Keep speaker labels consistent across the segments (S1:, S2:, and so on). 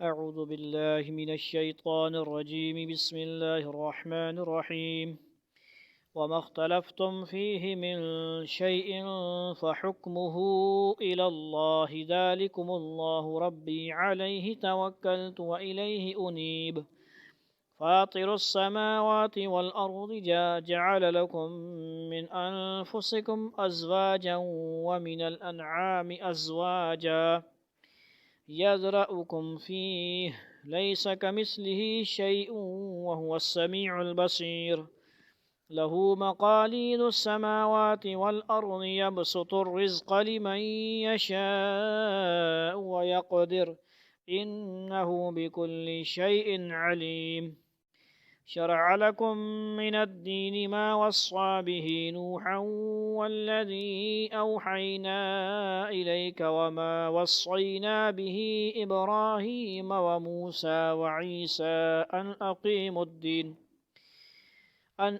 S1: أعوذ بالله من الشيطان الرجيم بسم الله الرحمن الرحيم وما اختلفتم فيه من شيء فحكمه إلى الله ذلكم الله ربي عليه توكلت وإليه أنيب فاطر السماوات والأرض جعل لكم من أنفسكم أزواجا ومن الأنعام أزواجا يذرأكم فيه ليس كمثله شيء وهو السميع البصير له مقاليد السماوات والأرض يبسط الرزق لمن يشاء ويقدر إنه بكل شيء عليم شرع لكم من الدين ما وصى به نوحا والذي أوحينا إليك وما وصينا به إبراهيم وموسى وعيسى أن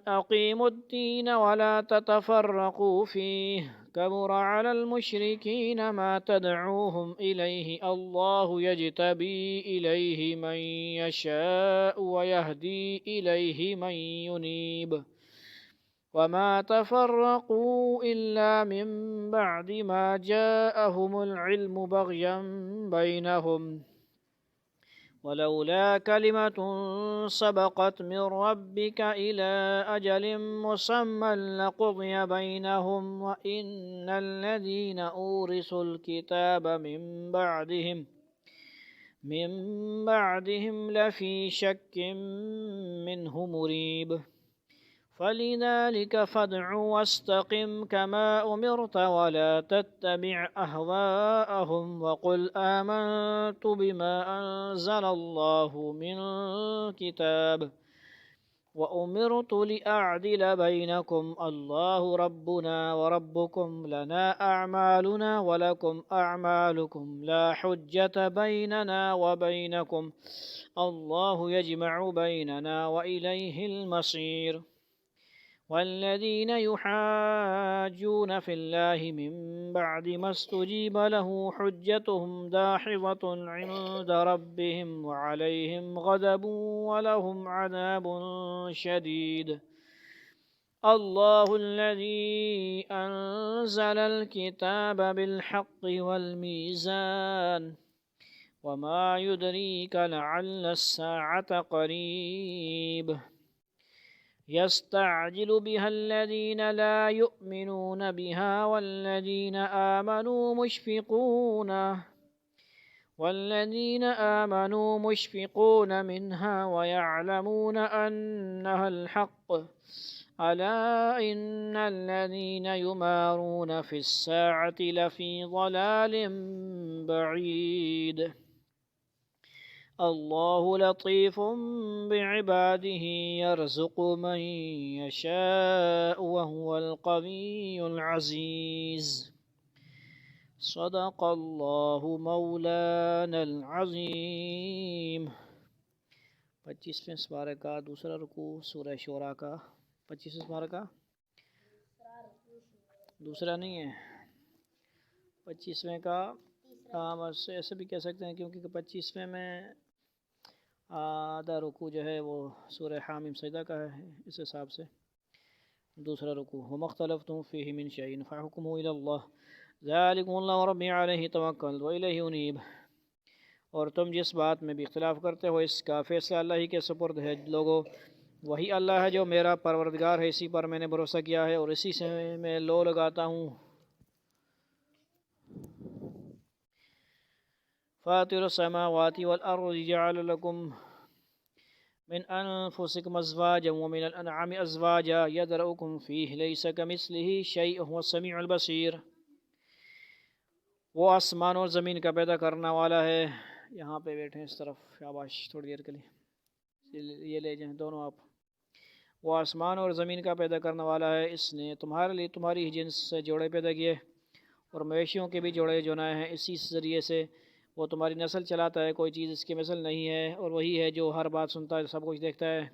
S1: أقيموا الدين ولا تتفرقوا فيه كبر على المشركين ما تدعوهم إليه الله يجتبي إليه من يشاء ويهدي إليه من ينيب وما تفرقوا إلا من بعد ما جاءهم العلم بغيا بينهم ولولا كلمة سبقت من ربك إلى أجل مسمى لقضي بينهم وإن الذين أورثوا الكتاب من بعدهم لفي شك منه مريب فلذلك فادع واستقم كما أمرت ولا تتبع أهواءهم وقل آمنت بما أنزل الله من كتاب وأمرت لأعدل بينكم الله ربنا وربكم لنا أعمالنا ولكم أعمالكم لا حجة بيننا وبينكم الله يجمع بيننا وإليه المصير والذين يحاجون في الله من بعد ما استجيب له حجتهم داحضة عند ربهم وعليهم غضب ولهم عذاب شديد الله الذي أنزل الكتاب بالحق والميزان وما يدريك لعل الساعة قريب يستعجل بها الذين لا يؤمنون بها والذين آمنوا مشفقون منها ويعلمون أنها الحق ألا إن الذين يمارون في الساعة لفي ضلال بعيد الله لطيف بعباده يرزق من يشاء وهو القوي العزيز صدق الله مولانا العظیم 25ویں سپارہ کا دوسرا رکوع سورہ شورا کا 25ویں سپارہ کا دوسرا نہیں ہے 25ویں کا بس ایسے بھی کہہ سکتے ہیں کیونکہ 25ویں میں آدھا رکوع جو ہے وہ سورہ حامیم سجدہ کا ہے اس حساب سے دوسرا رکوع وما اختلفتم فیہ من شیء فحکمہ الی اللہ ذالکم اللہ ربی علیہ توکلت وإلیہ انیب اور تم جس بات میں بھی اختلاف کرتے ہو اس کا فیصلہ اللہ ہی کے سپرد ہے لوگو وہی اللہ ہے جو میرا پروردگار ہے اسی پر میں نے بھروسہ کیا ہے اور اسی سے میں لو لگاتا ہوں فاطر السماوات والأرض جعل لكم من أنفسكم أزواجا ومن الأنعام أزواجا يذرأكم فيه ليس كمثله شيء هو السميع البصير وہ آسمان اور زمین کا پیدا کرنا والا ہے یہاں پہ بیٹھیں اس طرف شاباش تھوڑی دیر کے لیے یہ لے جائیں دونوں آپ وہ آسمان اور زمین کا پیدا کرنے والا ہے اس نے تمہارے لیے تمہاری ہی جنس سے جوڑے پیدا کیے اور مویشیوں کے بھی جوڑے جنائے ہیں اسی ذریعے سے وہ تمہاری نسل چلاتا ہے کوئی چیز اس کی مثل نہیں ہے اور وہی ہے جو ہر بات سنتا ہے سب کچھ دیکھتا ہے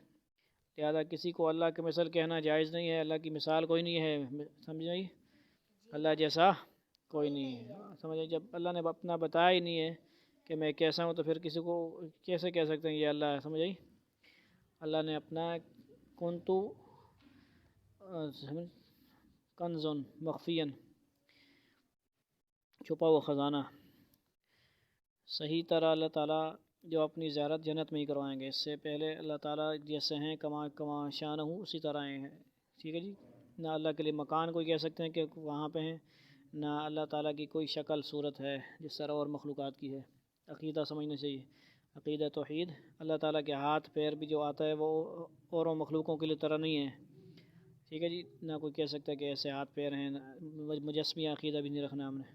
S1: لہذا کسی کو اللہ کی مثل کہنا جائز نہیں ہے اللہ کی مثال کوئی نہیں ہے سمجھ اللہ جیسا کوئی نہیں ہے سمجھے جب اللہ نے اپنا بتایا ہی نہیں ہے کہ میں کیسا ہوں، تو پھر کسی کو کیسے کہہ سکتے ہیں یہ اللہ ہے؟ سمجھ آئی؟ اللہ نے اپنا کنتو کنزن مخفین، چھپا ہوا خزانہ، صحیح طرح اللہ تعالیٰ جو اپنی زیارت جنت میں ہی کروائیں گے۔ اس سے پہلے اللہ تعالیٰ جیسے ہیں کما شان ہوں اسی طرح ہیں، ٹھیک ہے جی۔ نہ اللہ کے لیے مکان کوئی کہہ سکتے ہیں کہ وہاں پہ ہیں، نہ اللہ تعالیٰ کی کوئی شکل صورت ہے جس طرح اور مخلوقات کی ہے۔ عقیدہ سمجھنا چاہیے، عقیدہ توحید۔ اللہ تعالیٰ کے ہاتھ پیر بھی جو آتا ہے وہ اوروں مخلوقوں کے لیے طرح نہیں ہے، ٹھیک ہے جی۔ نہ کوئی کہہ سکتا ہے کہ ایسے ہاتھ پیر ہیں، مجسمی عقیدہ بھی نہیں رکھنا ہم نے۔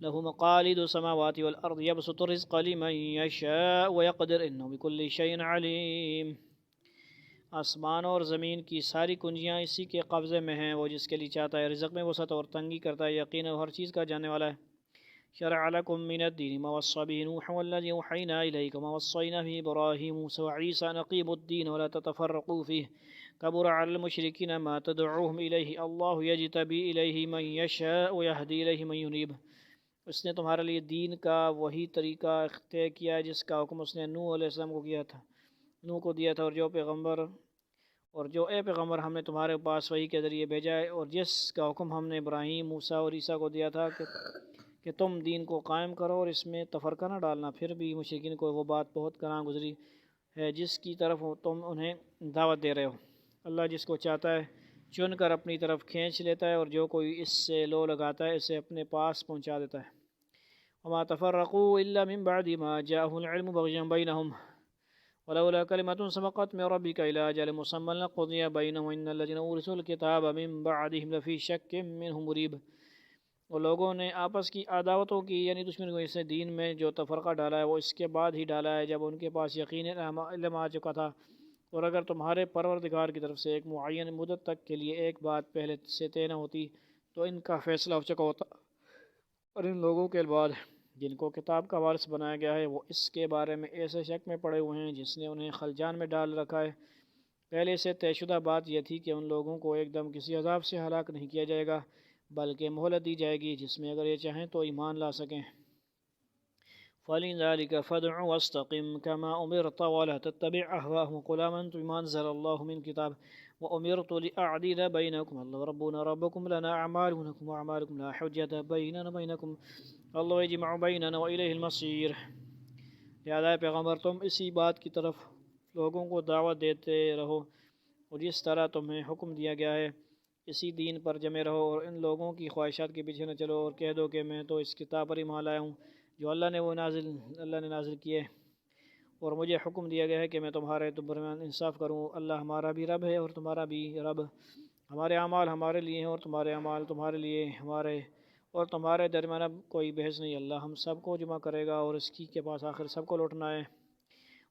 S1: لَهُ مَقَالِيدُ السَّمَاوَاتِ وَالْأَرْضِ يَبْسُطُ الرِّزْقَ لِمَن يَشَاءُ وَيَقْدِرُ إِنَّهُ بِكُلِّ شَيْءٍ عَلِيمٌ۔ آسمان اور زمین کی ساری کنجیاں اسی کے قبضے میں ہیں، وہ جس کے لیے چاہتا ہے رزق میں وسعت اور تنگی کرتا ہے، یقینا ہر چیز کا جاننے والا ہے۔ شرع لكم من الدين ما وصى به نوح والذي أوحينا إليك وما وصينا به إبراهيم وموسى وعيسى أن أقيموا الدين ولا تتفرقوا فيه كبر على المشركين ما تدعوهم إليه الله يجتبي إليه من يشاء ويهدي إليه من ينيب۔ اس نے تمہارے لیے دین کا وہی طریقہ اختیار کیا جس کا حکم اس نے نوح علیہ السلام کو کیا تھا، نوح کو دیا تھا، اور جو اے پیغمبر ہم نے تمہارے پاس وحی کے ذریعے بھیجا ہے، اور جس کا حکم ہم نے ابراہیم، موسیٰ اور عیسیٰ کو دیا تھا کہ تم دین کو قائم کرو اور اس میں تفرقہ نہ ڈالنا۔ پھر بھی مشرکین کو وہ بات بہت گراں گزری ہے جس کی طرف تم انہیں دعوت دے رہے ہو۔ اللہ جس کو چاہتا ہے چن کر اپنی طرف کھینچ لیتا ہے، اور جو کوئی اس سے لو لگاتا ہے اسے اپنے پاس پہنچا دیتا ہے۔ وما تفرقوا إلا من بعد ما جاءهم العلم بغيا بينهم ولولا كلمة سبقت من ربك إلى أجل مسمى لقضي بينهم وإن الذين أورثوا الكتاب من بعدهم لفي شك منه مريب۔ اور لوگوں نے آپس کی عداوتوں کی یعنی دشمنی کو اس دین میں جو تفرقہ ڈالا ہے وہ اس کے بعد ہی ڈالا ہے جب ان کے پاس یقین علم آ چکا تھا۔ اور اگر تمہارے پروردگار کی طرف سے ایک معین مدت تک کے لیے ایک بات پہلے سے طے نہ ہوتی تو ان کا فیصلہ ہو چکا ہوتا، اور ان لوگوں کے بعد جن کو کتاب کا وارث بنایا گیا ہے وہ اس کے بارے میں ایسے شک میں پڑے ہوئے ہیں جس نے انہیں خلجان میں ڈال رکھا ہے۔ پہلے سے طے شدہ بات یہ تھی کہ ان لوگوں کو ایک دم کسی عذاب سے ہلاک نہیں کیا جائے گا بلکہ مہلت دی جائے گی جس میں اگر یہ چاہیں تو ایمان لا سکیں۔ فَلِذَلِكَ فَادْعُ وَاسْتَقِمْ كَمَا أُمِرْتَ وَلَا تَتَّبِعْ أَهْوَاءَهُمْ قُلْ آمَنْتُ بِمَا أَنزَلَ اللَّهُ مِنْ كِتَابٍ وَأُمِرْتُ لِأَعْدِلَ بَيْنَكُمْ اللَّهُ رَبُّنَا رَبُّكُمْ لَنَا أَعْمَالُنَا لَكُمْ وَأَعْمَالُكُمْ لَا حُجَّةَ بَيْنَنَا وَبَيْنَكُمْ اللَّهُ يَجْمَعُ بَيْنَنَا وَإِلَيْهِ الْمَصِيرُ۔ لہذا پیغمبر تم اسی بات کی طرف لوگوں کو دعوت دیتے رہو، اور جس طرح تمہیں حکم دیا گیا ہے اسی دین پر جمے رہو، اور ان لوگوں کی خواہشات کے پیچھے نہ چلو، اور کہہ دو کہ میں تو اس کتاب پر ایمان لایا ہوں جو اللہ نے نازل کیے، اور مجھے حکم دیا گیا ہے کہ میں تمہارے درمیان انصاف کروں۔ اللہ ہمارا بھی رب ہے اور تمہارا بھی رب، ہمارے اعمال ہمارے لیے ہیں اور تمہارے اعمال تمہارے لیے، اور تمہارے درمیان اب کوئی بحث نہیں۔ اللہ ہم سب کو جمع کرے گا اور اس کی کے پاس آخر سب کو لوٹنا ہے۔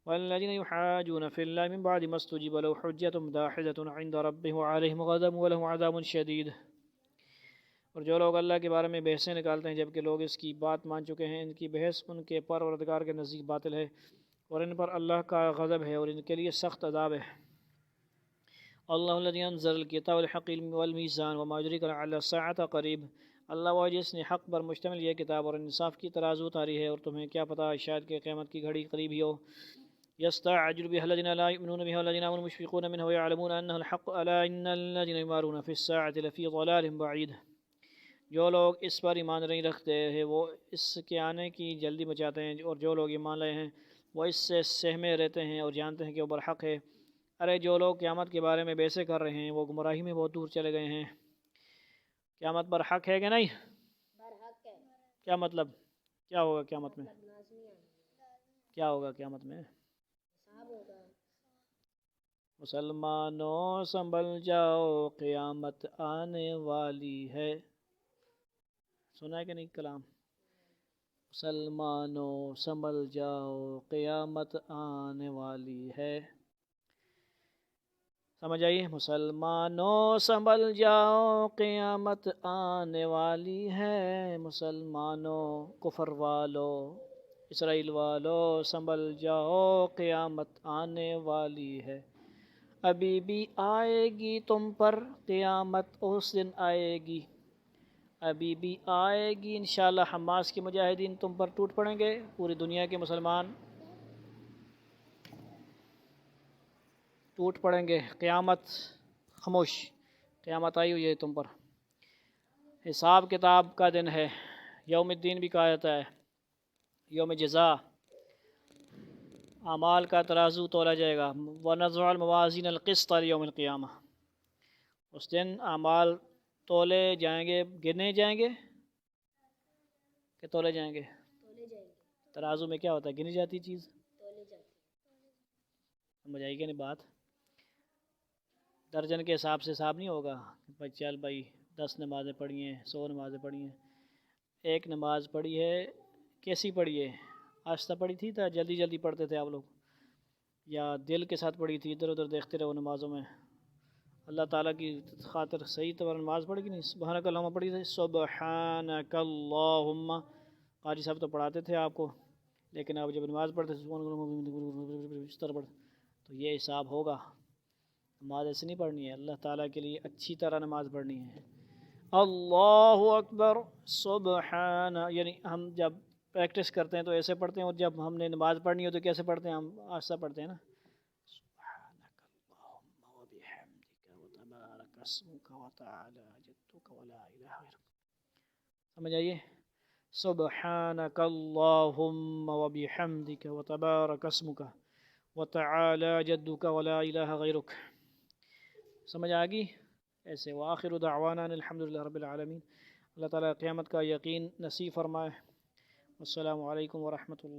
S1: وَالَّذِينَ يُحَاجُّونَ فِي اللَّهِ مِن بَعْدِ مَا اسْتُجِيبَ لَهُ حُجَّتُهُمْ دَاحِضَةٌ عِندَ رَبِّهِمْ وَعَلَيْهِمْ غَضَبٌ وَلَهُمْ عَذَابٌ شَدِيدٌ۔ اور جو لوگ اللہ کے بارے میں بحثیں نکالتے ہیں جبکہ لوگ اس کی بات مان چکے ہیں، ان کی بحث ان کے پروردگار کے نزدیک باطل ہے، اور ان پر اللہ کا غضب ہے اور ان کے لیے سخت عذاب ہے۔ اللہ الذي انزل الكتاب بالحق والميزان وما يدريك لعل الساعة قريب۔ اللہ وہ جس نے حق پر مشتمل یہ کتاب اور انصاف کی ترازو اتاری ہے، اور تمہیں کیا پتہ شاید کہ قیامت کی گھڑی قریب ہی ہو۔ يستعجل بها الذين لا يؤمنون بها والذين آمنوا مشفقون منها ويعلمون أنه الحق ألا إن الذين يمارون في الساعة لفي ضلال بعيد۔ جو لوگ اس پر ایمان نہیں رکھتے ہیں وہ اس کے آنے کی جلدی مچاتے ہیں، اور جو لوگ ایمان لائے ہیں وہ اس سے سہمے رہتے ہیں اور جانتے ہیں کہ وہ برحق ہے۔ ارے جو لوگ قیامت کے بارے میں بحثیں کر رہے ہیں وہ گمراہی میں بہت دور چلے گئے ہیں۔ قیامت برحق ہے کہ نہیں؟ کیا مطلب؟ کیا ہوگا قیامت میں؟ کیا ہوگا قیامت میں؟ مسلمانوں سنبھل جاؤ قیامت آنے والی ہے۔ سنا ہے کہ نہیں کلام؟ مسلمانوں سنبھل جاؤ قیامت آنے والی ہے۔ سمجھ آئیے؟ مسلمانوں سنبھل جاؤ قیامت آنے والی ہے، مسلمانوں کفر والو اسرائیل والو سنبھل جاؤ قیامت آنے والی ہے۔ ابھی بھی آئے گی تم پر قیامت، اس دن آئے گی، ابھی بھی آئے گی انشاءاللہ۔ حماس کے مجاہدین تم پر ٹوٹ پڑیں گے، پوری دنیا کے مسلمان ٹوٹ پڑیں گے، قیامت خاموش، قیامت آئی ہوئی ہے تم پر، حساب کتاب کا دن ہے، یوم الدین بھی کہا جاتا ہے، یوم جزا، اعمال کا ترازو تولا جائے گا۔ وَنَضَعُ الْمَوَازِينَ الْقِسْطَ لِيَوْمِ الْقِيَامَةِ، اس دن اعمال تولے جائیں گے، گنے جائیں گے کہ تولے جائیں گے؟ ترازو میں کیا ہوتا ہے؟ گنی جاتی چیز، سمجھ آئی کہ نہیں بات؟ درجن کے حساب سے حساب نہیں ہوگا بھائی، چل بھائی 10 نمازیں پڑھی ہیں، 100 نمازیں پڑھی ہیں، ایک نماز پڑھی ہے، کیسی پڑھی ہے؟ آہستہ پڑھی تھی تا جلدی جلدی پڑھتے تھے آپ لوگ، یا دل کے ساتھ پڑھی تھی، ادھر ادھر دیکھتے رہو نمازوں میں؟ اللہ تعالیٰ کی خاطر صحیح طور نماز پڑھی کہ نہیں؟ سبحانک اللہم پڑھی تھی، سبحانک اللہم، قاری صاحب تو پڑھاتے تھے آپ کو، لیکن آپ جب نماز پڑھتے اس طرح پڑھ، تو یہ حساب ہوگا۔ نماز ایسے نہیں پڑھنی ہے، اللہ تعالیٰ کے لیے اچھی طرح نماز پڑھنی ہے۔ اللہ اکبر سبحان، یعنی ہم جب پریکٹس کرتے ہیں تو ایسے پڑھتے ہیں، اور جب ہم نے نماز پڑھنی ہو تو کیسے پڑھتے ہیں؟ ہم آہستہ پڑھتے ہیں نا، سبحانک اللہم وبحمدک وتبارک اسمک وتعالی جدک ولا الہ غیرک، سمجھ آئیے؟ سبحانک اللہم وبحمدک وتبارک اسمک وتعالی جدک ولا الہ غیرک، سمجھ آ گئی؟ ایسے وآخر دعوانا الحمدللہ رب العالمین۔ اللہ تعالیٰ قیامت کا یقین نصیب فرمائے۔ السلام علیکم ورحمۃ اللہ۔